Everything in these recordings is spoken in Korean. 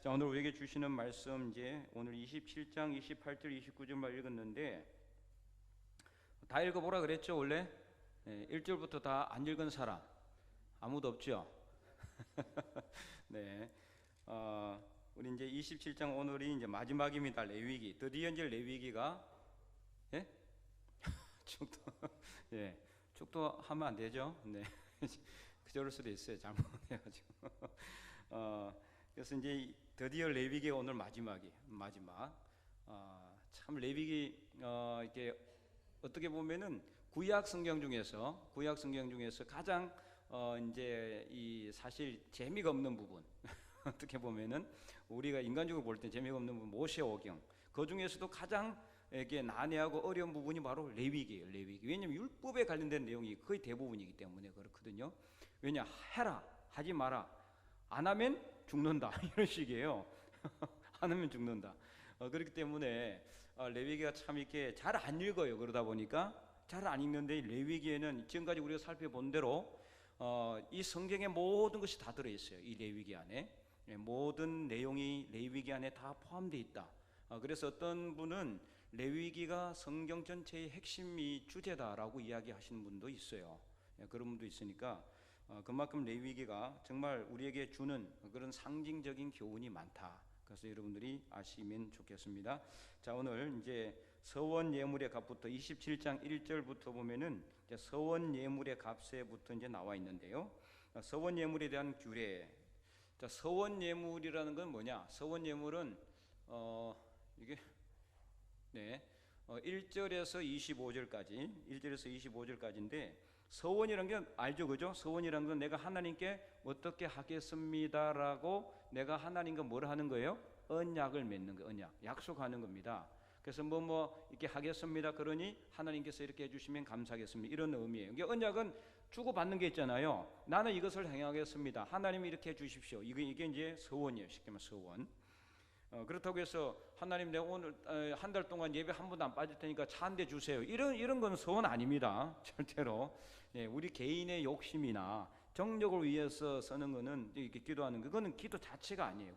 자, 오늘 우리에게 주시는 말씀 이제 오늘 27장 28절 29절만 읽었는데 다 읽어보라 그랬죠 원래? 1절부터 다 안 읽은 사람 아무도 없죠? 네, 우리 이제 27장 오늘이 이제 마지막입니다. 레위기. 드디어 이제 레위기가 축도 축도하면 안 되죠? 네, 그럴 수도 있어요. 잘못해가지고. 그래서 이제 드디어 레위기가 오늘 마지막. 참 레위기 이게 어떻게 보면은 구약 성경 중에서 가장 이제 이 사실 재미가 없는 부분 어떻게 보면은 우리가 인간적으로 볼 때 재미가 없는 부분 모세오경 그 중에서도 가장 이게 난해하고 어려운 부분이 바로 레위기예요. 레위기. 왜냐하면 율법에 관련된 내용이 거의 대부분이기 때문에 그렇거든요. 왜냐 해라 하지 마라 안 하면 죽는다 이런 식이에요. 안 하면 죽는다. 그렇기 때문에 레위기가 참 이렇게 잘 안 읽어요. 그러다 보니까 잘 안 읽는데 레위기에는 지금까지 우리가 살펴본 대로 이 성경의 모든 것이 다 들어있어요. 이 레위기 안에 모든 내용이 레위기 안에 다 포함되어 있다. 그래서 어떤 분은 레위기가 성경 전체의 핵심이 주제다라고 이야기하시는 분도 있어요. 그런 분도 있으니까 그만큼 레위기가 정말 우리에게 주는 그런 상징적인 교훈이 많다. 그래서 여러분들이 아시면 좋겠습니다. 자, 오늘 이제 서원 예물의 값부터 27장 1절부터 보면은 이제 서원 예물의 값에부터 이제 나와 있는데요. 서원 예물에 대한 규례. 자, 서원 예물이라는 건 뭐냐? 서원 예물은 이게 1절에서 25절까지인데 서원이라는 게 알죠, 그죠? 서원이라는 건 내가 하나님께 어떻게 하겠습니다라고 내가 하나님과 뭘 하는 거예요? 언약을 맺는 거, 언약, 약속하는 겁니다. 그래서 이렇게 하겠습니다. 그러니 하나님께서 이렇게 해주시면 감사하겠습니다. 이런 의미예요. 이게 언약은 주고받는 게 있잖아요. 나는 이것을 행하겠습니다. 하나님이 이렇게 해주십시오. 이게 이제 서원이에요. 쉽게 말하면 서원. 그렇다고 해서 하나님 내가 오늘 한 달 동안 예배 한 번도 안 빠질 테니까 차 한 대 주세요. 이런 건 소원 아닙니다. 절대로. 우리 개인의 욕심이나 정력을 위해서 쓰는 거는 이렇게 기도하는 그거는 기도 자체가 아니에요.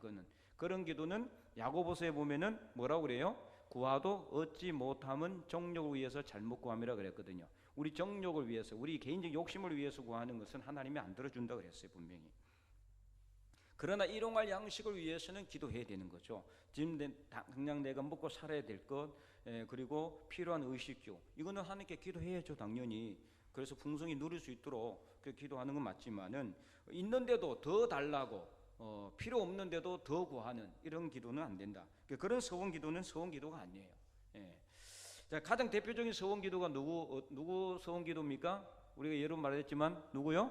그런 기도는 야고보서에 보면은 뭐라고 그래요? 구하도 얻지 못함은 정력을 위해서 잘못 구함이라 그랬거든요. 우리 정력을 위해서, 우리 개인적 욕심을 위해서 구하는 것은 하나님이 안 들어준다 그랬어요, 분명히. 그러나 일용할 양식을 위해서는 기도해야 되는 거죠. 지금 당장 내가 먹고 살아야 될 것, 그리고 필요한 의식주, 이거는 하나님께 기도해야죠, 당연히. 그래서 풍성히 누릴 수 있도록 기도하는 건 맞지만은 있는데도 더 달라고 필요 없는데도 더 구하는 이런 기도는 안 된다. 그런 서원 기도는 서원 기도가 아니에요. 자, 가장 대표적인 서원 기도가 누구 서원 기도입니까? 우리가 여러 번 말했지만 누구요?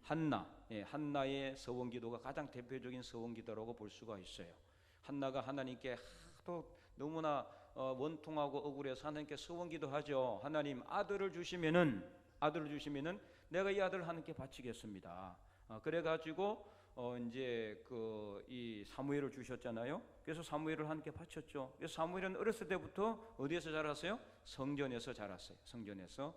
한나의 서원 기도가 가장 대표적인 서원 기도라고 볼 수가 있어요. 한나가 하나님께 또 너무나 원통하고 억울해서 하나님께 서원 기도하죠. 하나님 아들을 주시면은 내가 이 아들을 하나님께 바치겠습니다. 그래가지고 이제 이 사무엘을 주셨잖아요. 그래서 사무엘을 하나님께 바쳤죠. 그래서 사무엘은 어렸을 때부터 어디에서 자랐어요? 성전에서 자랐어요. 성전에서.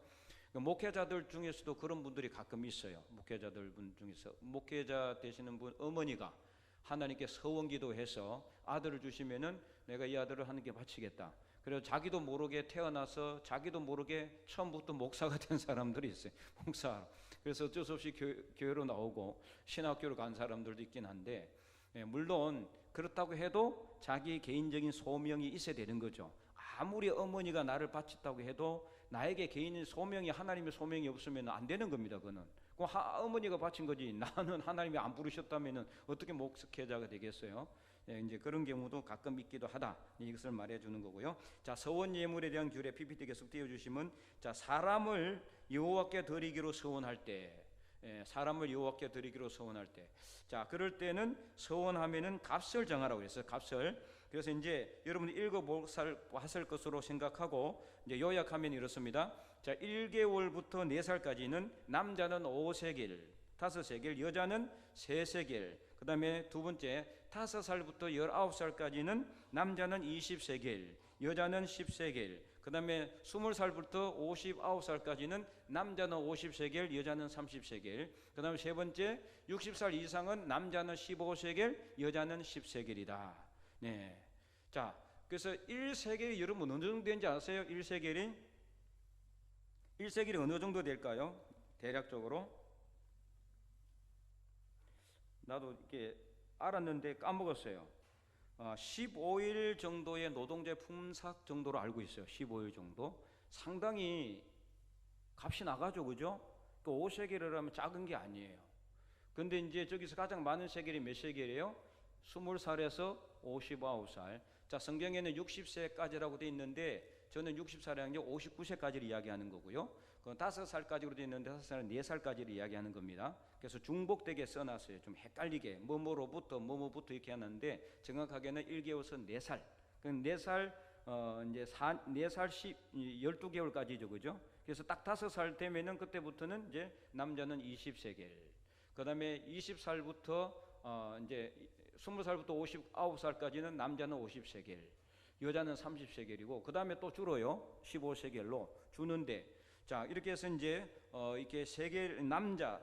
목회자들 중에서도 그런 분들이 가끔 있어요. 목회자들 분 중에서 목회자 되시는 분 어머니가 하나님께 서원 기도해서 아들을 주시면은 내가 이 아들을 하나님께 바치겠다. 그래서 자기도 모르게 태어나서 자기도 모르게 처음부터 목사가 된 사람들이 있어요. 목사. 그래서 어쩔 수 없이 교회로 나오고 신학교를 간 사람들도 있긴 한데, 물론 그렇다고 해도 자기 개인적인 소명이 있어야 되는 거죠. 아무리 어머니가 나를 바쳤다고 해도 나에게 개인의 소명이 하나님의 소명이 없으면 안 되는 겁니다. 그거는 어머니가 바친 거지 나는 하나님이 안 부르셨다면 어떻게 목회자가 되겠어요? 이제 그런 경우도 가끔 있기도 하다. 이것을 말해주는 거고요. 자, 서원 예물에 대한 규례 PPT 계속 띄워주시면, 자, 사람을 여호와께 드리기로 서원할 때, 사람을 여호와께 드리기로 서원할 때, 자, 그럴 때는 서원하면은 값을 정하라고 그랬어요. 값을. 그래서 이제 여러분이 읽어보았을 것으로 생각하고 이제 요약하면 이렇습니다. 자, 1개월부터 4살까지는 남자는 5세겔, 5세겔, 여자는 3세겔. 그 다음에 두 번째 5살부터 19살까지는 남자는 20세겔, 여자는 10세겔. 그 그 다음에 20살부터 59살까지는 남자는 50세겔, 여자는 30세겔. 그 다음에 세 번째 60살 이상은 남자는 15세겔, 여자는 10세겔이다. 네. 자, 그래서 1세겔이 여러분 어느 정도 되는지 아세요? 1세겔이? 1세겔이 어느 정도 될까요? 대략적으로. 나도 이렇게 알았는데 까먹었어요. 15일 정도의 노동제 품삯 정도로 알고 있어요. 15일 정도. 상당히 값이 나가죠, 그죠? 그 5세겔이라면 작은 게 아니에요. 근데 이제 저기서 가장 많은 세겔이 몇 세겔이에요? 20살에서 59살. 자, 성경에는 60세까지라고 돼 있는데 저는 60살이 아니라 59세까지를 이야기하는 거고요. 그 5살까지로 돼 있는데 5살은 4살까지를 이야기하는 겁니다. 그래서 중복되게 써놨어요. 좀 헷갈리게 뭐뭐로부터 뭐뭐부터 이렇게 하는데 정확하게는 1개월에서 4살. 그 4살 이제 4살 12개월까지죠, 그죠? 그래서 딱 5살 되면은 그때부터는 이제 남자는 20세겔. 그다음에 20살부터 이제 20살부터 59살까지는 남자는 50세겔, 여자는 30세겔이고 그 다음에 또 줄어요. 15세겔로 주는데, 자 이렇게 해서 이제 이렇게 세겔 남자,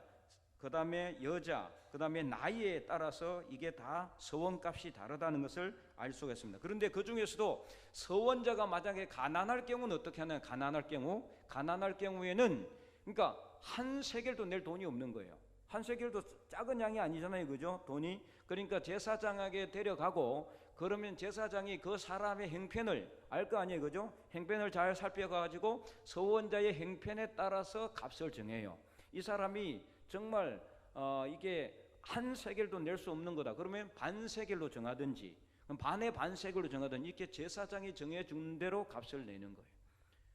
그 다음에 여자, 그 다음에 나이에 따라서 이게 다 서원값이 다르다는 것을 알 수가 있습니다. 그런데 그 중에서도 서원자가 만약에 가난할 경우는 어떻게 하냐? 가난할 경우에는 그러니까 한 세겔도 낼 돈이 없는 거예요. 한 세겔도 작은 양이 아니잖아요, 그죠? 돈이. 그러니까 제사장에게 데려가고, 그러면 제사장이 그 사람의 형편을 알 거 아니에요, 그죠? 형편을 잘 살펴가지고 서원자의 형편에 따라서 값을 정해요. 이 사람이 정말 이게 한 세겔도 낼 수 없는 거다. 그러면 반 세겔로 정하든지, 반의 반 세겔로 정하든지, 이렇게 제사장이 정해준 대로 값을 내는 거예요.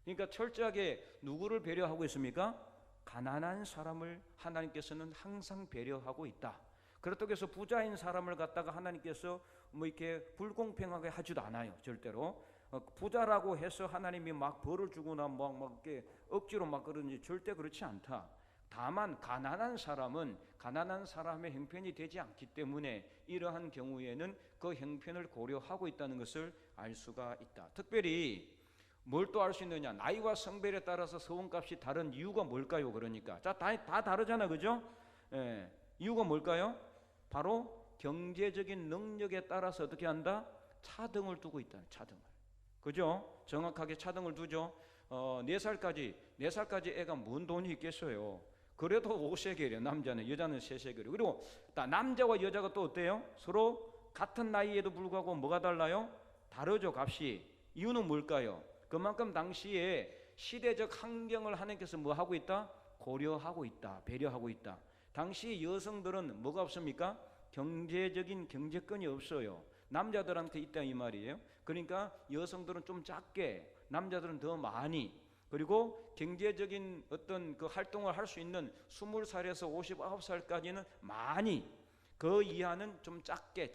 그러니까 철저하게 누구를 배려하고 있습니까? 가난한 사람을 하나님께서는 항상 배려하고 있다. 그렇다고 해서 부자인 사람을 갖다가 하나님께서 뭐 이렇게 불공평하게 하지도 않아요. 절대로. 부자라고 해서 하나님이 막 벌을 주거나 막 이렇게 억지로 막 그러는지 절대 그렇지 않다. 다만 가난한 사람은 가난한 사람의 형편이 되지 않기 때문에 이러한 경우에는 그 형편을 고려하고 있다는 것을 알 수가 있다. 특별히 뭘 또 알 수 있느냐? 나이와 성별에 따라서 서원값이 다른 이유가 뭘까요? 그러니까 다 다르잖아, 그죠? 예, 이유가 뭘까요? 바로 경제적인 능력에 따라서 어떻게 한다? 차등을 두고 있다. 차등을, 그죠? 정확하게 차등을 두죠. 4살까지 애가 뭔 돈이 있겠어요? 그래도 5세겔이에요. 남자는. 여자는 3세겔이에요. 그리고 남자와 여자가 또 어때요? 서로 같은 나이에도 불구하고 뭐가 달라요? 다르죠, 값이. 이유는 뭘까요? 그만큼 당시에 시대적 환경을 하나님께서 뭐 하고 있다? 고려하고 있다. 배려하고 있다. 당시 여성들은 뭐가 없습니까? 경제적인 경제권이 없어요. 남자들한테 있다 이 말이에요. 그러니까 여성들은 좀 작게, 남자들은 더 많이, 그리고 경제적인 어떤 그 활동을 할 수 있는 20살에서 59살까지는 많이, 그 이하는 좀 작게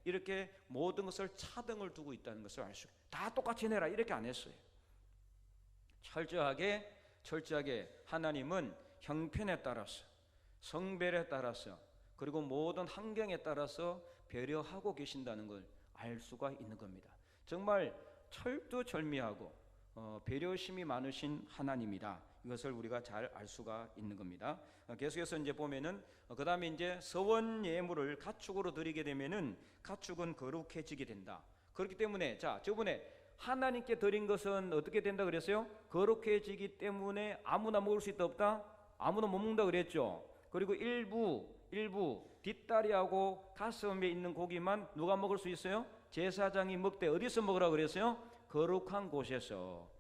이렇게 모든 것을 차등을 두고 있다는 것을 알 수 있어요. 다 똑같이 내라 이렇게 안 했어요. 철저하게 하나님은 형편에 따라서, 성별에 따라서, 그리고 모든 환경에 따라서 배려하고 계신다는 걸 알 수가 있는 겁니다. 정말 철두철미하고 배려심이 많으신 하나님이다. 이것을 우리가 잘 알 수가 있는 겁니다. 계속해서 이제 보면은 그 다음에 이제 서원 예물을 가축으로 드리게 되면은 가축은 거룩해지게 된다. 그렇기 때문에 자 저번에 하나님께 드린 것은 어떻게 된다 그랬어요? 거룩해지기 때문에 아무나 먹을 수 있다 없다? 아무나 못 먹는다 그랬죠. 그리고 일부 뒷다리하고 가슴에 있는 고기만 누가 먹을 수 있어요? 제사장이 먹되 어디서 먹으라 그랬어요? 거룩한 곳에서.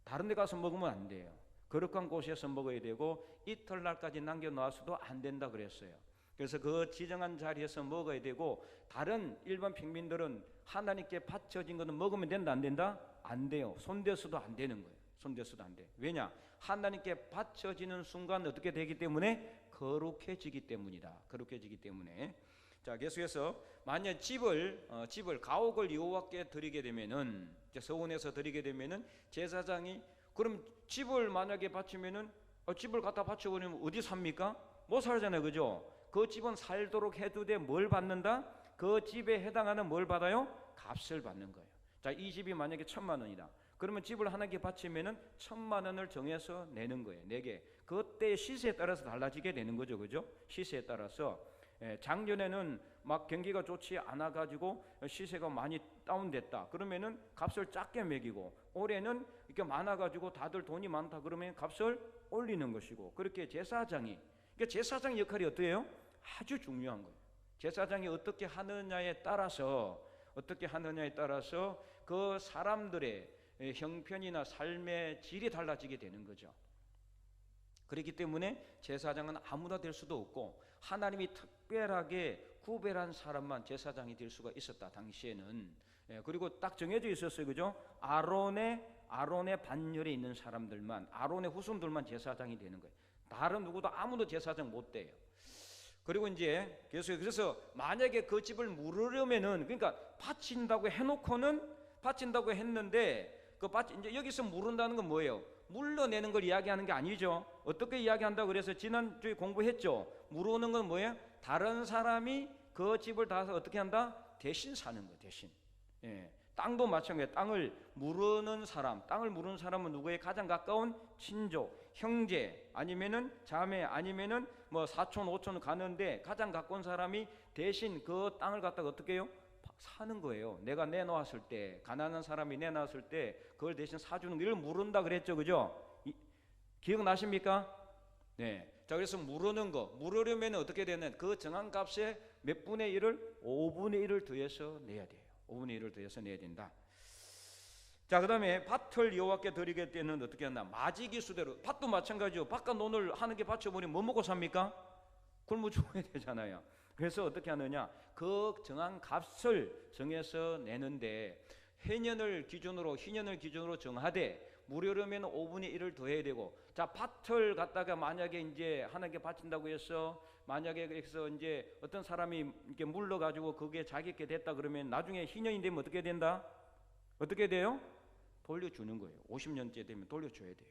다른 데 가서 먹으면 안 돼요. 거룩한 곳에서 먹어야 되고 이튿날까지 남겨놓아서도 안 된다 그랬어요. 그래서 그 지정한 자리에서 먹어야 되고, 다른 일반 평민들은 하나님께 바쳐진 것은 먹으면 된다 안 된다? 안 돼요. 손대서도 안 되는 거예요. 손대서도 안 돼. 왜냐? 하나님께 바쳐지는 순간 어떻게 되기 때문에? 거룩해지기 때문이다. 거룩해지기 때문에. 자 계속해서 만약 집을 가옥을 여호와께 드리게 되면은, 서원에서 드리게 되면은 제사장이 그럼 집을 만약에 바치면은 집을 갖다 바쳐버리면 어디 삽니까? 못 살잖아요, 그죠? 그 집은 살도록 해두되 뭘 받는다? 그 집에 해당하는 뭘 받아요? 값을 받는 거예요. 자, 이 집이 만약에 1,000만 원이다. 그러면 집을 하나님께 바치면은 1,000,000원을 정해서 내는 거예요. 내게 그때 시세에 따라서 달라지게 되는 거죠, 그죠? 시세에 따라서. 작년에는 막 경기가 좋지 않아 가지고 시세가 많이 다운됐다. 그러면은 값을 작게 매기고, 올해는 이렇게 많아 가지고 다들 돈이 많다 그러면 값을 올리는 것이고, 그렇게 제사장이, 그러니까 제사장 역할이 어때요? 아주 중요한 거예요. 제사장이 어떻게 하느냐에 따라서 그 사람들의 형편이나 삶의 질이 달라지게 되는 거죠. 그렇기 때문에 제사장은 아무나 될 수도 없고, 하나님이 특별하게 구별한 사람만 제사장이 될 수가 있었다, 당시에는. 그리고 딱 정해져 있었어요, 그죠? 아론의 반열에 있는 사람들만, 아론의 후손들만 제사장이 되는 거예요. 다른 누구도 아무도 제사장 못 돼요. 그리고 이제 그래서 만약에 그 집을 물으려면은, 그러니까 바친다고 했는데 이제 여기서 물은다는 건 뭐예요? 물러내는 걸 이야기하는 게 아니죠. 어떻게 이야기한다고 그래서 지난주에 공부했죠. 물어오는 건 뭐예요? 다른 사람이 그 집을 다 어떻게 한다? 대신 사는 거, 대신. 땅도 마찬가지예요. 땅을 무르는 사람은 누구의 가장 가까운 친족, 형제, 아니면은 자매, 아니면은 뭐 사촌, 오촌 가는데 가장 가까운 사람이 대신 그 땅을 갖다가 어떻게 해요? 사는 거예요. 내가 내놓았을 때, 가난한 사람이 내놨을 때 그걸 대신 사주는 걸 무른다 그랬죠, 그죠? 기억나십니까? 네. 자, 그래서 물으려면 어떻게 되는? 그 정한 값에 몇 분의 1을? 5분의 1을 더해서 내야 돼요. 5분의 1을 더해서 내야 된다. 자, 그 다음에 밭을 여호와께 드리게 되는 어떻게 한다? 마지기수대로. 밭도 마찬가지죠. 밭과 논을 하나님께 바쳐버리면 뭐 먹고 삽니까? 굶어 죽어야 되잖아요. 그래서 어떻게 하느냐? 그 정한 값을 정해서 내는데, 희년을 기준으로 정하되 무료라면 5분의 1을 더해야 되고, 자, 밭을 갖다가 만약에 이제 하나님께 바친다고 해서, 만약에 그래서 이제 어떤 사람이 이렇게 물러가지고 그게 자기께 됐다 그러면 나중에 희년이 되면 어떻게 된다? 어떻게 돼요? 돌려주는 거예요. 50년째 되면 돌려줘야 돼요.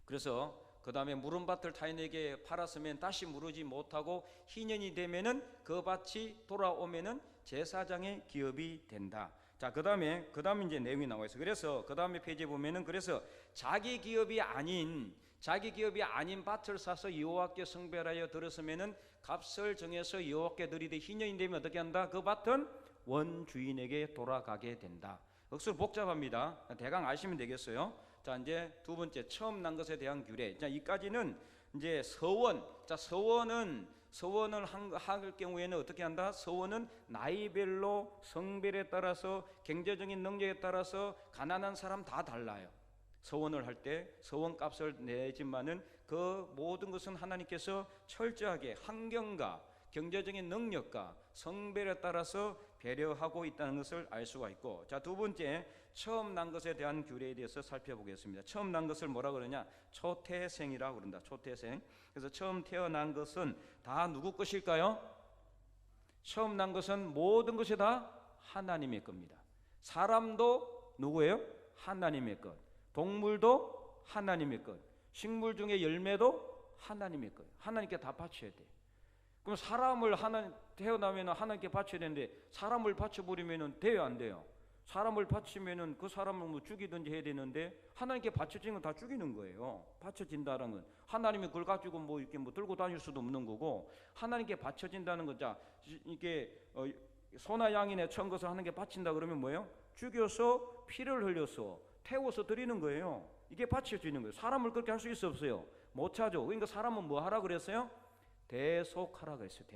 그래서 그 다음에 무른 밭을 타인에게 팔았으면 다시 무르지 못하고 희년이 되면은 그 밭이 돌아오면은 제사장의 기업이 된다. 자, 그 다음에 이제 내용이 나와 있어요. 그래서 그 다음에 페이지에 보면은, 그래서 자기 기업이 아닌 밭을 사서 여호와께 성별하여 들었으면은 값을 정해서 여호와께 드리되 희년이 되면 어떻게 한다? 그 밭은 원주인에게 돌아가게 된다. 억수로 복잡합니다. 대강 아시면 되겠어요. 자, 이제 두 번째, 처음 난 것에 대한 규례. 자, 이까지는 이제 서원. 자, 서원을 할 경우에는 어떻게 한다? 서원은 나이별로, 성별에 따라서, 경제적인 능력에 따라서 가난한 사람 다 달라요. 서원을 할 때 서원값을 내지만은 그 모든 것은 하나님께서 철저하게 환경과 경제적인 능력과 성별에 따라서 배려하고 있다는 것을 알 수가 있고, 자, 두 번째, 처음 난 것에 대한 규례에 대해서 살펴보겠습니다. 처음 난 것을 뭐라 그러냐? 초태생이라고 그런다. 초태생. 그래서 처음 태어난 것은 다 누구 것일까요? 처음 난 것은 모든 것이 다 하나님의 겁니다. 사람도 누구예요? 하나님의 것. 동물도 하나님의 것. 식물 중에 열매도 하나님의 것. 하나님께 다 바쳐야 돼. 그럼 사람을 태어나면 하나님께 바쳐야 되는데, 사람을 바쳐버리면 돼요, 안 돼요? 사람을 바치면은 그 사람을 뭐 죽이든지 해야 되는데, 하나님께 바쳐진 건 다 죽이는 거예요. 바쳐진다는 건 하나님이 그걸 가지고 뭐 이렇게 뭐 들고 다닐 수도 없는 거고, 하나님께 바쳐진다는 건, 자, 이게 소나 양이네 처음 것을 하나님께 바친다 그러면 뭐예요? 죽여서 피를 흘려서 태워서 드리는 거예요. 이게 바쳐지는 거예요. 사람을 그렇게 할 수 있어 없어요? 못 하죠. 그러니까 사람은 뭐 하라 그랬어요? 대속하라 그랬어요.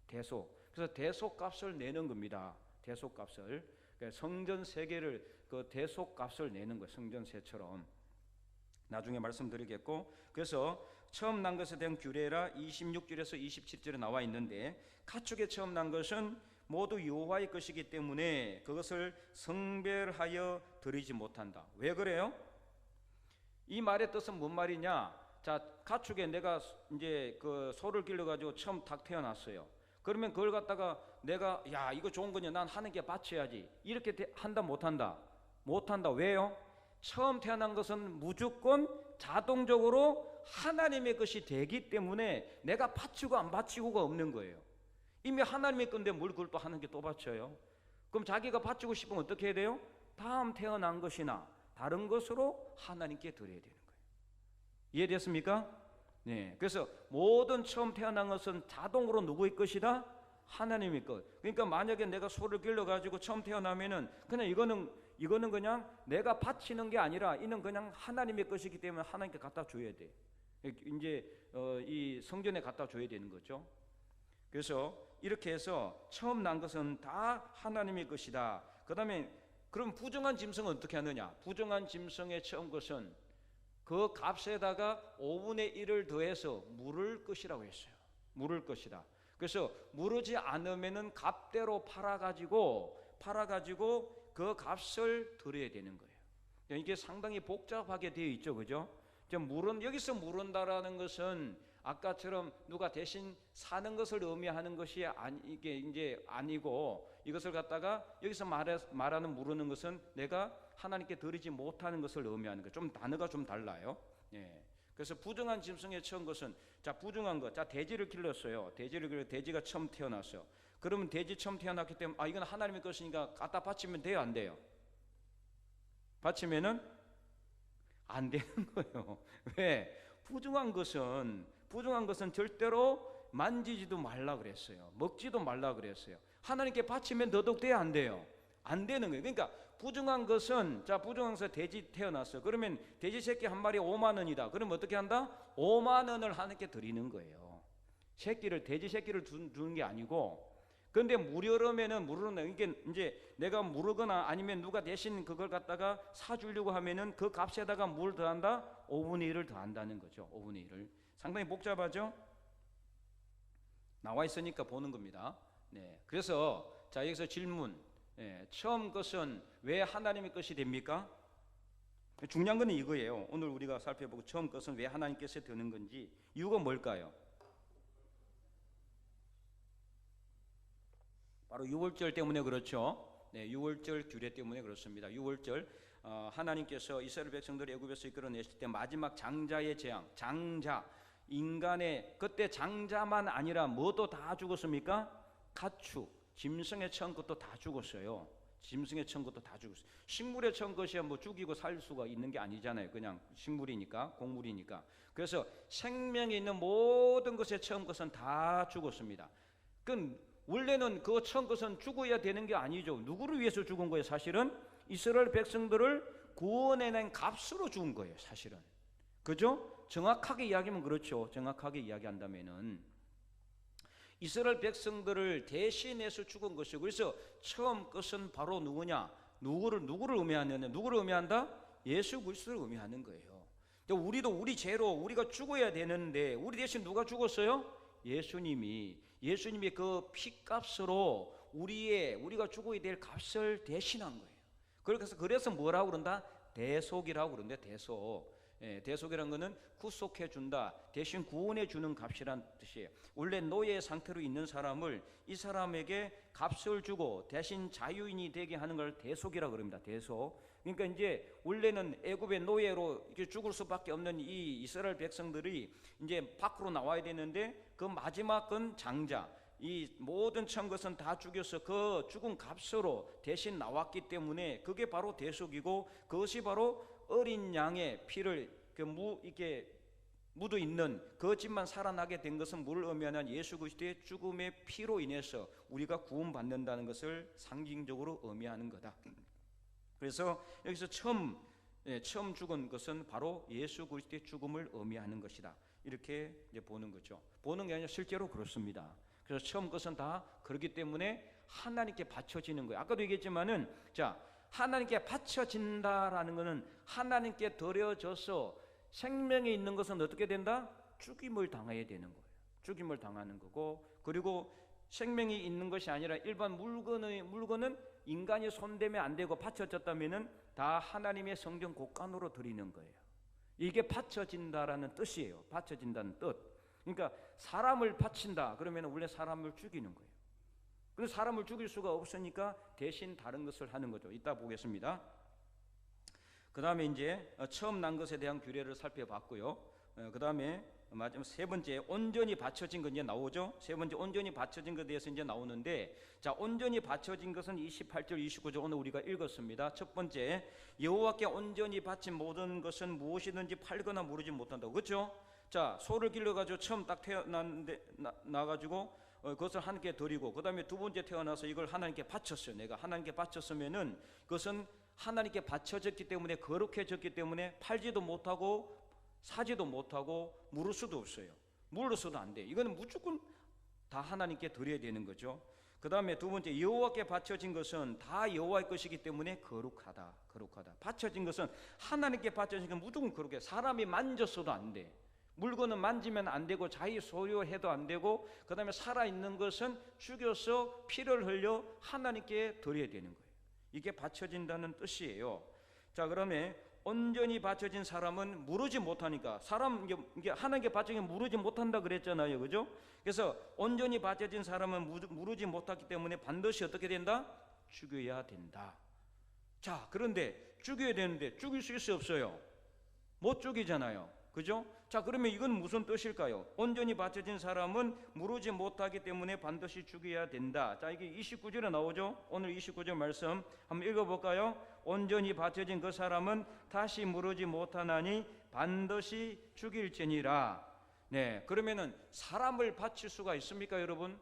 대속. 그래서 대속값을 내는 겁니다. 대속값을. 그러니까 성전 세계를 그 대속값을 내는 거예요. 성전세처럼. 나중에 말씀드리겠고, 그래서 처음 난 것에 대한 규례라 26절에서 27절에 나와 있는데, 가축에 처음 난 것은 모두 여호와의 것이기 때문에 그것을 성별하여 드리지 못한다. 왜 그래요? 이 말의 뜻은 뭔 말이냐? 자, 가축에 내가 이제 그 소를 길러가지고 처음 딱 태어났어요. 그러면 그걸 갖다가 내가, 야, 이거 좋은 거냐, 난 하나님께 바쳐야지, 이렇게 한다 못한다? 못한다. 왜요? 처음 태어난 것은 무조건 자동적으로 하나님의 것이 되기 때문에 내가 바치고 안 바치고가 없는 거예요. 이미 하나님의 건데 뭘 그걸 또 하나님께 또 바쳐요? 그럼 자기가 바치고 싶으면 어떻게 해야 돼요? 다음 태어난 것이나 다른 것으로 하나님께 드려야 되는 거예요. 이해됐습니까? 네. 그래서 모든 처음 태어난 것은 자동으로 누구의 것이다? 하나님의 것. 그러니까 만약에 내가 소를 길러 가지고 처음 태어나면은 그냥 이거는 그냥 내가 바치는 게 아니라 이는 그냥 하나님의 것이기 때문에 하나님께 갖다 줘야 돼. 이제 이 성전에 갖다 줘야 되는 거죠. 그래서 이렇게 해서 처음 난 것은 다 하나님의 것이다. 그다음에 그럼 부정한 짐승은 어떻게 하느냐? 부정한 짐승의 처음 것은 그 값에다가 5분의 1을 더해서 물을 것이라고 했어요. 물을 것이다. 그래서 무르지 않으면은 값대로 팔아가지고 그 값을 드려야 되는 거예요. 이게 상당히 복잡하게 되어 있죠, 그죠? 여기서 무른다라는 것은 아까처럼 누가 대신 사는 것을 의미하는 것이 이게 이제 아니고, 이것을 갖다가 여기서 말하는 무르는 것은 내가 하나님께 드리지 못하는 것을 의미하는 거예요. 좀 단어가 좀 달라요. 예. 그래서 부정한 짐승의 처음 것은, 자, 부정한 것, 자, 돼지를 길렀어요. 돼지가 처음 태어났어요. 그러면 돼지 처음 태어났기 때문에 이건 하나님의 것이니까 갖다 바치면 돼요, 안 돼요? 바치면은 안 되는 거예요. 왜? 부정한 것은 절대로 만지지도 말라 그랬어요. 먹지도 말라 그랬어요. 하나님께 바치면 더더욱 돼요, 안 돼요? 안 되는 거예요. 그러니까 부정한 것은, 자, 부정한서 돼지 태어났어. 그러면 돼지 새끼 한 마리 5만 원이다. 그러면 어떻게 한다? 5만 원을 하나님께 드리는 거예요. 돼지 새끼를 주는 게 아니고. 그런데 무르는 이게 이제 내가 무르거나 아니면 누가 대신 그걸 갖다가 사주려고 하면은 그 값에다가 뭘 더한다? 5분의 1을 더한다는 거죠. 5분의 1을. 상당히 복잡하죠? 나와 있으니까 보는 겁니다. 네. 그래서 자, 여기서 질문. 네. 처음 것은 왜 하나님의 것이 됩니까? 중요한 건 이거예요. 오늘 우리가 살펴보고 처음 것은 왜 하나님께서 드는 건지 이유가 뭘까요? 바로 유월절 때문에 그렇죠. 네, 유월절 규례 때문에 그렇습니다. 유월절 하나님께서 이스라엘 백성들을 애굽에서 이끌어내실 때 마지막 장자의 재앙, 장자, 인간의, 그때 장자만 아니라 뭐도 다 죽었습니까? 가축, 짐승의 처음 것도 다 죽었어요. 짐승의 처음 것도 다 죽었어요. 식물의 처음 것이야 뭐 죽이고 살 수가 있는 게 아니잖아요. 그냥 식물이니까, 곡물이니까. 그래서 생명이 있는 모든 것의 처음 것은 다 죽었습니다. 원래는 그 처음 것은 죽어야 되는 게 아니죠. 누구를 위해서 죽은 거예요? 사실은 이스라엘 백성들을 구원해낸 값으로 죽은 거예요. 사실은. 그죠? 정확하게 이야기하면 그렇죠. 정확하게 이야기한다면은 이스라엘 백성들을 대신해서 죽은 것이고, 그래서 처음 것은 바로 누구냐? 누구를 의미하느냐? 누구를 의미한다? 예수 그리스도를 의미하는 거예요. 우리도 우리 죄로 우리가 죽어야 되는데 우리 대신 누가 죽었어요? 예수님이 그 피값으로 우리가 죽어야 될 값을 대신한 거예요. 그래서 뭐라고 그런다? 대속이라고 그러는데, 대속. 예, 대속이라는 것은 구속해 준다, 대신 구원해 주는 값이란 뜻이에요. 원래 노예 상태로 있는 사람을 이 사람에게 값을 주고 대신 자유인이 되게 하는 걸 대속이라고 그럽니다. 대속. 그러니까 이제 원래는 애굽의 노예로 이렇게 죽을 수밖에 없는 이 이스라엘 백성들이 이제 밖으로 나와야 되는데, 그 마지막은 장자, 이 모든 처음 것은 다 죽여서 그 죽은 값으로 대신 나왔기 때문에 그게 바로 대속이고, 그것이 바로 어린 양의 피를 이렇게 묻어 있는 그 집만 살아나게 된 것은 뭘 의미하냐면 예수 그리스도의 죽음의 피로 인해서 우리가 구원받는다는 것을 상징적으로 의미하는 거다. 그래서 여기서 처음 죽은 것은 바로 예수 그리스도의 죽음을 의미하는 것이다. 이렇게 이제 보는 거죠. 보는 게 아니라 실제로 그렇습니다. 그래서 처음 것은 다 그렇기 때문에 하나님께 바쳐지는 거예요. 아까도 얘기했지만은, 자, 하나님께 바쳐진다라는 것은 하나님께 드려져서 생명이 있는 것은 어떻게 된다? 죽임을 당해야 되는 거예요. 죽임을 당하는 거고, 그리고 생명이 있는 것이 아니라 일반 물건은 인간이 손대면 안 되고 바쳐졌다면은 다 하나님의 성전 곳간으로 드리는 거예요. 이게 바쳐진다라는 뜻이에요. 바쳐진다는 뜻. 그러니까 사람을 바친다 그러면 원래 사람을 죽이는 거예요. 그래서 사람을 죽일 수가 없으니까 대신 다른 것을 하는 거죠. 이따 보겠습니다. 그 다음에 이제 처음 난 것에 대한 규례를 살펴봤고요. 그 다음에 마지막 세 번째 온전히 바쳐진 것 이제 나오죠. 세 번째 온전히 바쳐진 것에 대해서 이제 나오는데, 자, 온전히 바쳐진 것은 28절 29절 오늘 우리가 읽었습니다. 첫 번째, 여호와께 온전히 바친 모든 것은 무엇이든지 팔거나 무르지 못한다고. 그렇죠? 자, 소를 길러가지고 처음 딱 태어났는데 나가지고 그것을 하나님께 드리고, 그 다음에 두 번째 태어나서 이걸 하나님께 바쳤어요. 내가 하나님께 바쳤으면은 그것은 하나님께 바쳐졌기 때문에, 거룩해졌기 때문에 팔지도 못하고 사지도 못하고 물을 수도 없어요. 물로서도 안 돼. 이거는 무조건 다 하나님께 드려야 되는 거죠. 그 다음에 두 번째, 여호와께 바쳐진 것은 다 여호와의 것이기 때문에 거룩하다. 거룩하다. 바쳐진 것은 하나님께 바쳐진 건 무조건 거룩해. 사람이 만졌어도 안 돼. 물건은 만지면 안 되고 자기 소유해도 안 되고, 그 다음에 살아있는 것은 죽여서 피를 흘려 하나님께 드려야 되는 거예요. 이게 바쳐진다는 뜻이에요. 자, 그러면 온전히 바쳐진 사람은 무르지 못하니까, 사람 이게 하나님께 바쳐진 무르지 못한다 그랬잖아요, 그죠? 그래서 온전히 바쳐진 사람은 무르지 못하기 때문에 반드시 어떻게 된다? 죽여야 된다. 자, 그런데 죽여야 되는데 죽일 수 있어요, 없어요? 못 죽이잖아요, 그죠? 자, 그러면 이건 무슨 뜻일까요? 온전히 바쳐진 사람은 무르지 못하기 때문에 반드시 죽여야 된다. 자, 이게 29절에 나오죠? 오늘 29절 말씀 한번 읽어볼까요? 온전히 바쳐진 그 사람은 다시 무르지 못하나니 반드시 죽일지니라. 네, 그러면은 사람을 바칠 수가 있습니까, 여러분?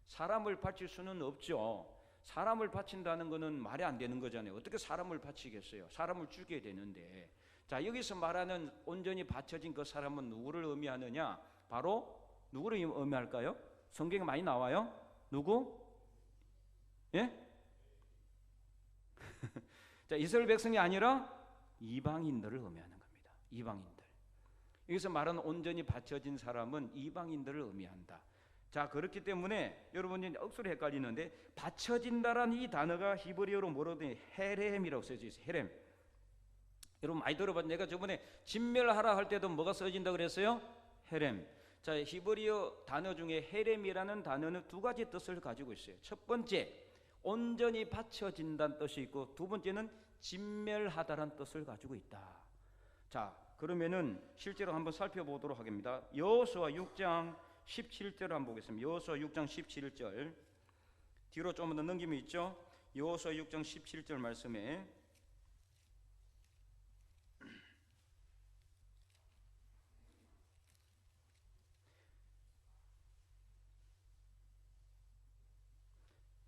사람을 바칠 수는 없죠. 사람을 바친다는 것은 말이 안 되는 거잖아요. 어떻게 사람을 바치겠어요? 사람을 죽여야 되는데. 자, 여기서 말하는 온전히 바쳐진 그 사람은 누구를 의미하느냐? 바로 누구를 의미할까요? 성경에 많이 나와요. 누구? 예? 자, 이스라엘 백성이 아니라 이방인들을 의미하는 겁니다. 이방인들. 여기서 말하는 온전히 바쳐진 사람은 이방인들을 의미한다. 자, 그렇기 때문에 여러분이 억수로 헷갈리는데, 바쳐진다라는 이 단어가 히브리어로 뭐라고 되냐? 헤렘이라고 써져 있어요. 헤렘. 여러분 많이 들어봤죠? 내가 저번에 진멸하라 할 때도 뭐가 써진다 그랬어요? 헤렘. 자, 히브리어 단어 중에 헤렘이라는 단어는 두 가지 뜻을 가지고 있어요. 첫 번째, 온전히 바쳐진다는 뜻이 있고, 두 번째는 진멸하다라는 뜻을 가지고 있다. 자, 그러면은 실제로 한번 살펴보도록 하겠습니다. 여호수아 6장 17절 한번 보겠습니다. 여호수아 6장 17절 뒤로 좀 더 넘김이 있죠? 여호수아 6장 17절 말씀에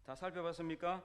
다 살펴봤습니까?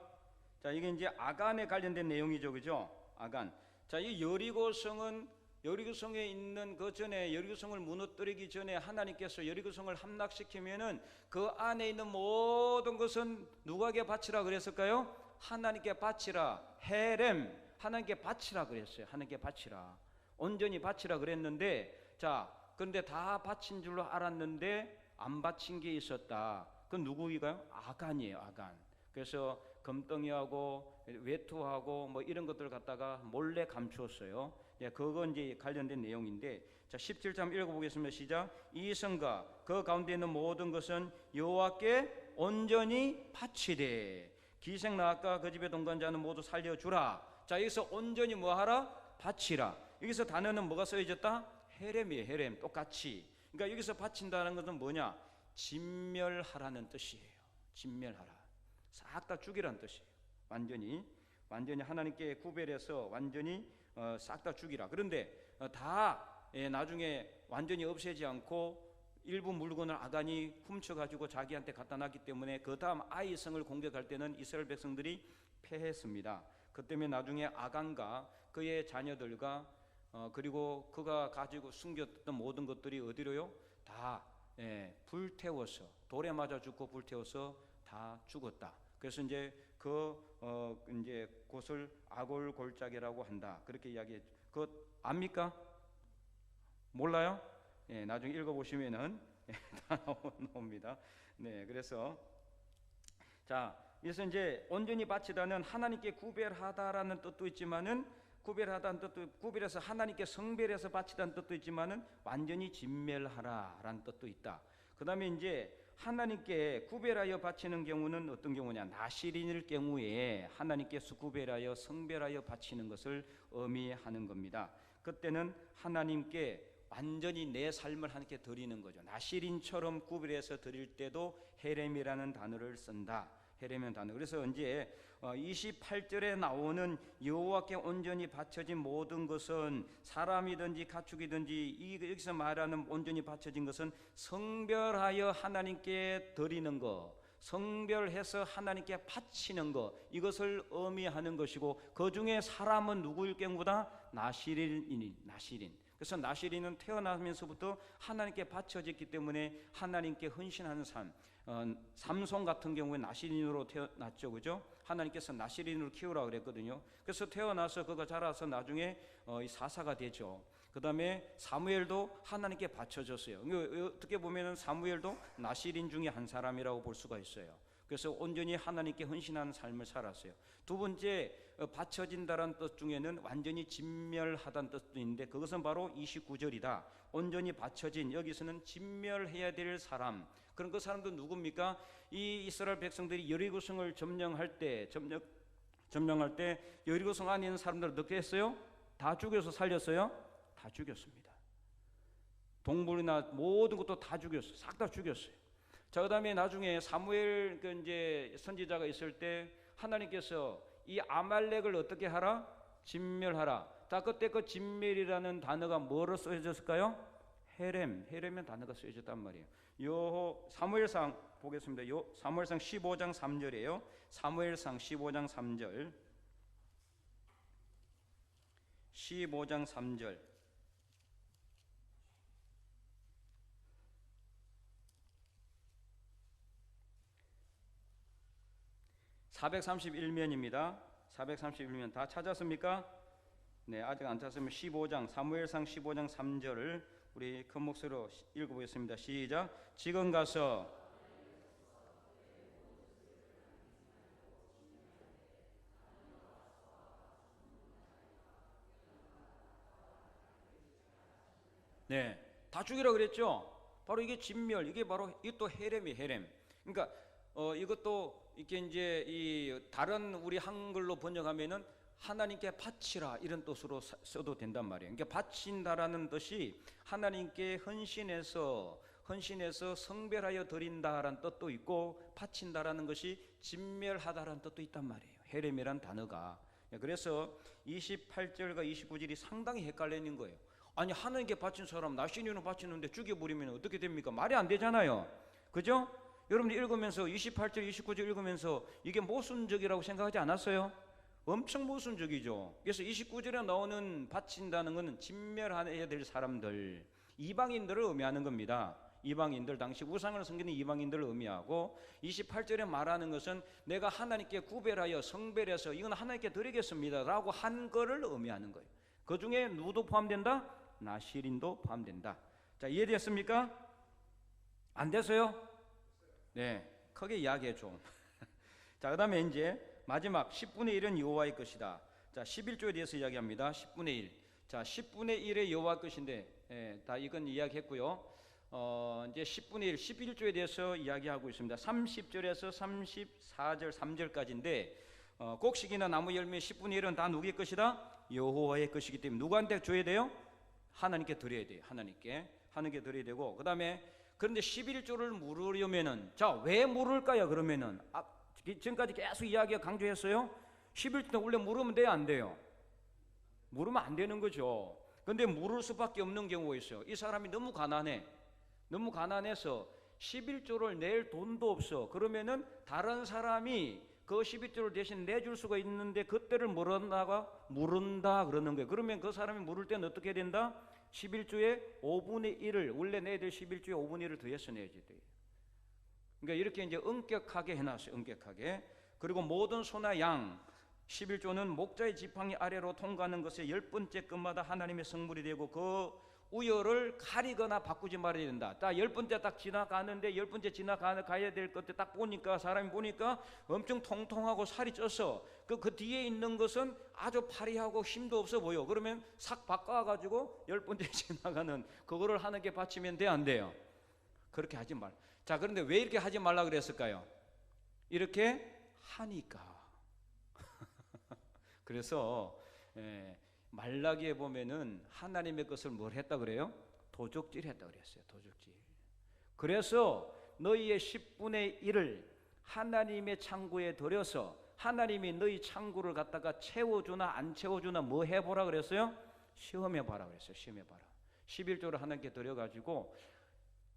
자, 이게 이제 아간에 관련된 내용이죠, 그죠? 아간. 자, 이 여리고성에 있는 그 전에, 여리고성을 무너뜨리기 전에 하나님께서 여리고성을 함락시키면은 그 안에 있는 모든 것은 누구에게 바치라 그랬을까요? 하나님께 바치라. 헤렘, 하나님께 바치라 그랬어요. 하나님께 바치라. 온전히 바치라 그랬는데, 자, 근데 다 바친 줄로 알았는데 안 바친 게 있었다. 그건 누구인가요? 아간이에요, 아간. 그래서 금덩이하고 외투하고 뭐 이런 것들 갖다가 몰래 감추었어요. 예, 그건 이제 관련된 내용인데, 자, 17절 한번 읽어보겠습니다. 시작. 이 성과 그 가운데 있는 모든 것은 여호와께 온전히 바치되 기생 나앗과 그 집의 동반자는 모두 살려주라. 자, 여기서 온전히 뭐하라? 바치라. 여기서 단어는 뭐가 써있었다? 헤렘이에요. 헤렘. 똑같이. 그러니까 여기서 바친다는 것은 뭐냐? 진멸하라는 뜻이에요. 진멸하라. 싹 다 죽이라는 뜻이에요. 완전히 하나님께 구별해서 완전히 싹 다 죽이라. 그런데 나중에 완전히 없애지 않고 일부 물건을 아간이 훔쳐가지고 자기한테 갖다 놨기 때문에 그 다음 아이성을 공격할 때는 이스라엘 백성들이 패했습니다. 그 때문에 나중에 아간과 그의 자녀들과 그리고 그가 가지고 숨겼던 모든 것들이 어디로요? 다 불태워서, 돌에 맞아 죽고 불태워서 다 죽었다. 그래서 이제 이제 그것을 아골골짜기라고 한다. 그렇게 이야기해. 그거 압니까? 몰라요? 예, 나중에 읽어보시면은 다 나옵니다. 네, 그래서 이제 온전히 바치다는 하나님께 구별하다라는 뜻도 있지만은, 구별하다는 뜻도, 구별해서 하나님께 성별해서 바치다는 뜻도 있지만은 완전히 진멸하라라는 뜻도 있다. 그 다음에 이제 하나님께 구별하여 바치는 경우는 어떤 경우냐? 나실인일 경우에 하나님께서 구별하여 성별하여 바치는 것을 의미하는 겁니다. 그때는 하나님께 완전히 내 삶을 하나님께 드리는 거죠. 나시린처럼 구별해서 드릴 때도 헤렘이라는 단어를 쓴다. 헤렘이라는 단어. 그래서 이제 28절에 나오는 여호와께 온전히 바쳐진 모든 것은 사람이든지 가축이든지 여기서 말하는 온전히 바쳐진 것은 성별하여 하나님께 드리는 것, 성별해서 하나님께 바치는 것, 이것을 의미하는 것이고, 그 중에 사람은 누구일 경우다? 나시린이니, 나시린. 그래서 나시린은 태어나면서부터 하나님께 바쳐졌기 때문에 하나님께 헌신하는 삶. 삼손 같은 경우에 나시린으로 태어났죠, 그죠? 하나님께서 나시린으로 키우라 그랬거든요. 그래서 태어나서 그가 자라서 나중에 사사가 되죠. 그 다음에 사무엘도 하나님께 바쳐졌어요. 어떻게 보면 사무엘도 나시린 중에 한 사람이라고 볼 수가 있어요. 그래서 온전히 하나님께 헌신하는 삶을 살았어요. 두 번째, 바쳐진다는 뜻 중에는 완전히 진멸하다는 뜻도 있는데, 그것은 바로 29절이다. 온전히 바쳐진, 여기서는 진멸해야 될 사람. 그럼 그 사람도 누굽니까? 이 이스라엘 백성들이 여리고성을 점령할 때 여리고성 안에 있는 사람들을 어떻게 했어요? 다 죽여서 살렸어요? 다 죽였습니다. 동물이나 모든 것도 다 죽였어요. 싹 다 죽였어요. 자, 그다음에 나중에 사무엘 이제 선지자가 있을 때 하나님께서 이 아말렉을 어떻게 하라? 진멸하라. 자, 그때 그 진멸이라는 단어가 뭐로 쓰여졌을까요? 헤렘이라는 단어가 쓰여졌단 말이에요. 사무엘상 보겠습니다. 사무엘상 15장 3절이에요. 사무엘상 15장 3절. 15장 3절. 431면입니다. 431면 다 찾았습니까? 네, 아직 안 찾았으면 15장 사무엘상 15장 3절을 우리 큰 목소리로 읽어보겠습니다. 시작. 지금 가서 네, 다 죽이라 그랬죠. 바로 이게 진멸, 이게 바로 이것도 헤렘이 헤렘. 그러니까 이것도 이렇게 이제 이 다른 우리 한글로 번역하면은 하나님께 바치라 이런 뜻으로 써도 된단 말이에요. 그러니까 바친다라는 뜻이 하나님께 헌신해서 성별하여 드린다라는 뜻도 있고, 바친다라는 것이 진멸하다라는 뜻도 있단 말이에요. 헤렘이란 단어가. 그래서 28절과 29절이 상당히 헷갈리는 거예요. 아니, 하나님께 바친 사람 나시린으로 바치는데 죽여버리면 어떻게 됩니까? 말이 안 되잖아요. 그죠? 여러분들 읽으면서 28절 29절 읽으면서 이게 모순적이라고 생각하지 않았어요? 엄청 모순적이죠. 그래서 29절에 나오는 바친다는 것은 진멸해야 될 사람들, 이방인들을 의미하는 겁니다. 이방인들, 당시 우상을 섬기는 이방인들을 의미하고, 28절에 말하는 것은 내가 하나님께 구별하여 성별해서 이건 하나님께 드리겠습니다 라고 한 거를 의미하는 거예요. 그 중에 누구도 포함된다? 나시린도 포함된다. 자, 이해되었습니까? 안 됐어요? 네, 크게 이야기해 좀. 자, 그 다음에 이제 마지막 10분의 1은 여호와의 것이다. 자, 11조에 대해서 이야기합니다. 10분의 1. 자, 10분의 1의 여호와 것인데, 다 이건 이야기했고요. 이제 10분의 1, 11조에 대해서 이야기하고 있습니다. 30절에서 34절, 3절까지인데, 곡식이나 나무 열매 10분의 1은 다 누구의 것이다? 여호와의 것이기 때문에 누구한테 줘야 돼요? 하나님께 드려야 돼요. 하나님께 드려야 되고, 그 다음에 그런데 11조를 물으려면은, 자, 왜 물을까요? 그러면은 지금까지 계속 이야기가 강조했어요. 11조는 원래 물으면 돼요, 안 돼요? 물으면 안 되는 거죠. 그런데 물을 수밖에 없는 경우가 있어요. 이 사람이 너무 가난해서 11조를 낼 돈도 없어. 그러면은 다른 사람이 그 11조를 대신 내줄 수가 있는데 그때를 물은다 그러는 거예요. 그러면 그 사람이 물을 때는 어떻게 된다? 11조의 5분의 1을, 원래 내야 될 11조의 5분의 1을 더해서 내야지 돼요. 그러니까 이렇게 이제 엄격하게 해놨어요. 엄격하게. 그리고 모든 소나 양 11조는 목자의 지팡이 아래로 통과하는 것의 10번째 것마다 하나님의 성물이 되고, 그 우열을 가리거나 바꾸지 말아야 된다. 딱 10번째 딱 지나가는데 10번째 지나가야 될 것들 딱 보니까, 사람이 보니까 엄청 통통하고 살이 쪄서 그 뒤에 있는 것은 아주 파리하고 힘도 없어 보여. 그러면 싹 바꿔가지고 10번째 지나가는 그거를 하나님께 바치면 돼요, 안 돼요? 그렇게 하지 말. 자, 그런데 왜 이렇게 하지 말라 그랬을까요? 이렇게 하니까. 그래서 말라기에 보면은 하나님의 것을 뭘 했다 그래요? 도적질했다 그랬어요. 도적질. 그래서 너희의 10분의 1을 하나님의 창고에 들여서 하나님이 너희 창고를 갖다가 채워주나 안 채워주나 뭐 해보라 그랬어요? 시험해봐라 그랬어요. 시험해봐라. 11조를 하나님께 드려가지고,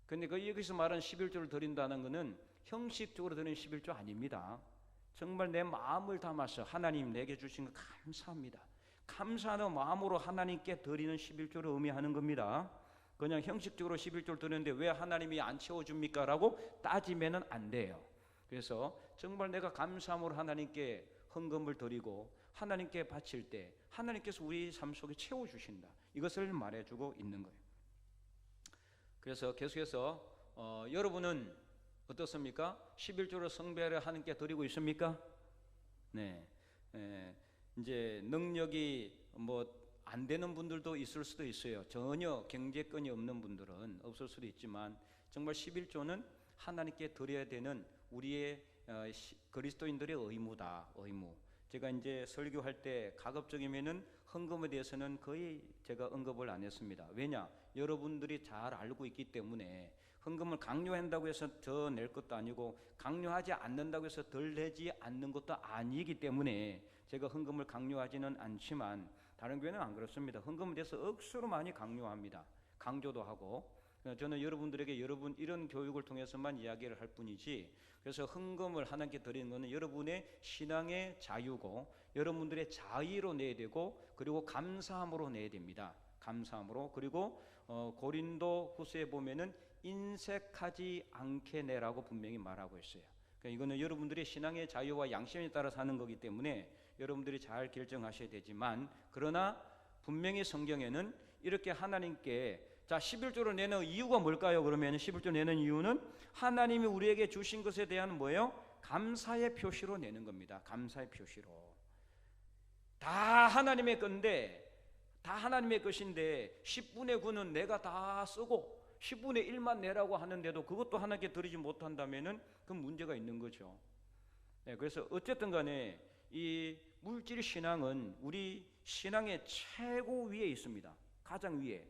근데 여기서 말하는 11조를 드린다는 것은 형식적으로 드리는 11조 아닙니다. 정말 내 마음을 담아서 하나님 내게 주신 거 감사합니다. 감사하는 마음으로 하나님께 드리는 11조를 의미하는 겁니다. 그냥 형식적으로 11조를 드리는데 왜 하나님이 안 채워줍니까? 라고 따지면 안 돼요. 그래서 정말 내가 감사함으로 하나님께 헌금을 드리고 하나님께 바칠 때 하나님께서 우리 삶 속에 채워주신다. 이것을 말해주고 있는 거예요. 그래서 계속해서 여러분은 어떻습니까? 11조를 성배를 하나님께 드리고 있습니까? 네. 이제 능력이 뭐 안 되는 분들도 있을 수도 있어요. 전혀 경제권이 없는 분들은 없을 수도 있지만 정말 11조는 하나님께 드려야 되는 우리의 그리스도인들의 의무다. 의무. 제가 이제 설교할 때 가급적이면은 헌금에 대해서는 거의 제가 언급을 안 했습니다. 왜냐? 여러분들이 잘 알고 있기 때문에 헌금을 강요한다고 해서 더 낼 것도 아니고 강요하지 않는다고 해서 덜 내지 않는 것도 아니기 때문에 제가 헌금을 강요하지는 않지만 다른 교회는 안 그렇습니다. 헌금에 대해서 억수로 많이 강요합니다. 강조도 하고. 저는 여러분들에게 이런 교육을 통해서만 이야기를 할 뿐이지, 그래서 헌금을 하나님께 드리는 것은 여러분의 신앙의 자유고 여러분들의 자의로 내야 되고 그리고 감사함으로 내야 됩니다. 감사함으로. 그리고 고린도 후서에 보면은 인색하지 않게 내라고 분명히 말하고 있어요. 그러니까 이거는 여러분들의 신앙의 자유와 양심에 따라 사는 거기 때문에 여러분들이 잘 결정하셔야 되지만, 그러나 분명히 성경에는 이렇게 하나님께 11조를 내는 이유가 뭘까요? 그러면 11조 내는 이유는 하나님이 우리에게 주신 것에 대한 뭐예요? 감사의 표시로 내는 겁니다. 감사의 표시로. 다 하나님의 건데, 다 하나님의 것인데 10분의 9는 내가 다 쓰고 10분의 1만 내라고 하는데도 그것도 하나님께 드리지 못한다면은 그 문제가 있는 거죠. 네, 그래서 어쨌든 간에 이 물질 신앙은 우리 신앙의 최고 위에 있습니다. 가장 위에.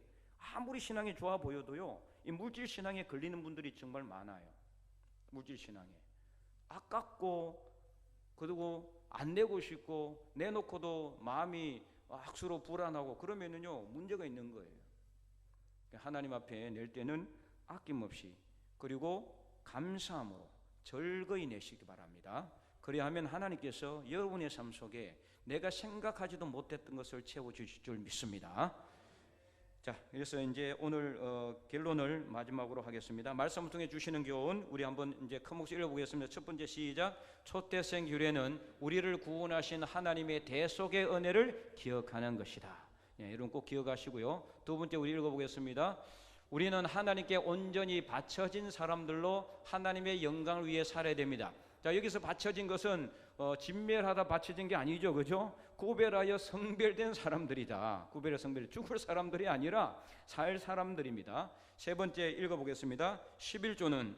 아무리 신앙이 좋아 보여도요, 이 물질 신앙에 걸리는 분들이 정말 많아요. 물질 신앙에 아깝고 그리고 안 내고 싶고 내놓고도 마음이 악수로 불안하고 그러면은요 문제가 있는 거예요. 하나님 앞에 낼 때는 아낌없이 그리고 감사함으로 즐거이 내시기 바랍니다. 그래야 하면 하나님께서 여러분의 삶 속에 내가 생각하지도 못했던 것을 채워주실 줄 믿습니다. 자, 그래서 이제 오늘 결론을 마지막으로 하겠습니다. 말씀을 통해 주시는 교훈 우리 한번 이제 큰 목소리 읽어보겠습니다. 첫 번째 시작. 초대생 규례는 우리를 구원하신 하나님의 대속의 은혜를 기억하는 것이다. 예, 여러분 꼭 기억하시고요. 두 번째 우리 읽어보겠습니다. 우리는 하나님께 온전히 바쳐진 사람들로 하나님의 영광을 위해 살아야 됩니다. 자, 여기서 바쳐진 것은 진멸하다 바쳐진 게 아니죠, 그죠? 구별하여 성별된 사람들이다. 구별하여 성별, 죽을 사람들이 아니라 살 사람들입니다. 세 번째 읽어보겠습니다. 11조는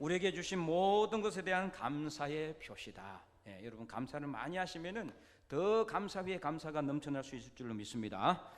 우리에게 주신 모든 것에 대한 감사의 표시다. 예, 여러분 감사를 많이 하시면은 더 감사 위에 감사가 넘쳐날 수 있을 줄로 믿습니다.